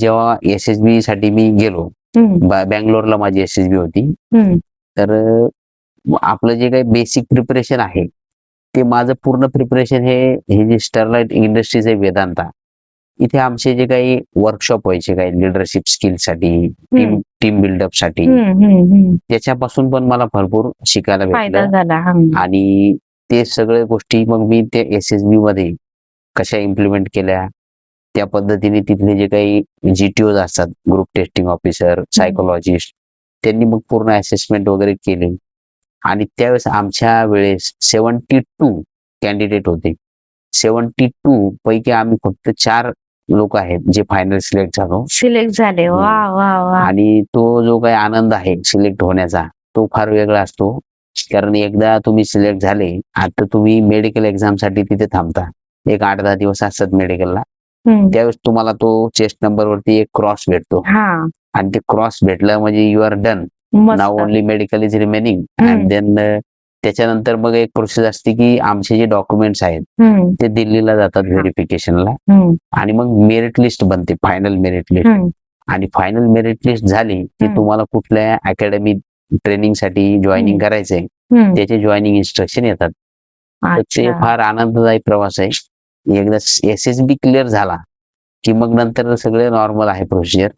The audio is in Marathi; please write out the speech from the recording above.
जेव्हा SSB साठी मी गेलो, बंगलोरला माझी SSB होती. तर आपलं जे काही बेसिक प्रिपरेशन आहे, ते माझं पूर्ण प्रिपरेशन हे जे स्टरलाइट इंडस्ट्रीज आहे वेदांता, इथे आमचे जे काही वर्कशॉप व्हायचे काही लिडरशिप स्किलसाठी, टीम बिल्डअप साठी, त्याच्यापासून पण मला भरपूर शिकायला भेटलं. आणि ते सगळ्या गोष्टी मग मी त्या SSB मध्ये कशा इम्प्लिमेंट केल्या, त्या पद्धतीने तिथले जे काही GTOज असतात, ग्रुप टेस्टिंग ऑफिसर, सायकोलॉजिस्ट, त्यांनी मग पूर्ण असेसमेंट वगैरे केले. आणि त्यावेळेस आमच्या वेळेस 72 कॅन्डिडेट होते. 72 पैकी आम्ही फक्त 4 लोक आहेत जे फायनल सिलेक्ट झाले. आणि तो जो काही आनंद आहे सिलेक्ट होण्याचा, तो फार वेगळा असतो. कारण एकदा तुम्ही सिलेक्ट झाले, आता तुम्ही मेडिकल एक्झाम साठी तिथे थांबता. एक 8-10 दिवस असतात मेडिकलला. त्यावेळेस तुम्हाला तो चेस्ट नंबर वरती एक क्रॉस भेटतो. आणि ते क्रॉस भेटला म्हणजे you are done. Now only medical is remaining. And then त्याच्यानंतर मग एक प्रोसेस असते की आमचे जे डॉक्युमेंट्स आहेत ते दिल्लीला जातात व्हेरिफिकेशनला. आणि मग मेरिट लिस्ट बनते, फायनल मेरिट लिस्ट. आणि फायनल मेरिट लिस्ट झाली की तुम्हाला कुठल्या अकॅडमी ट्रेनिंग साठी जॉईनिंग करायचंय, त्याचे जॉईनिंग इन्स्ट्रक्शन येतात. तर ते फार आनंददायी प्रवास आहे. एकदा SSB क्लिअर झाला की मग नंतर सगळे नॉर्मल आहे प्रोसिजर.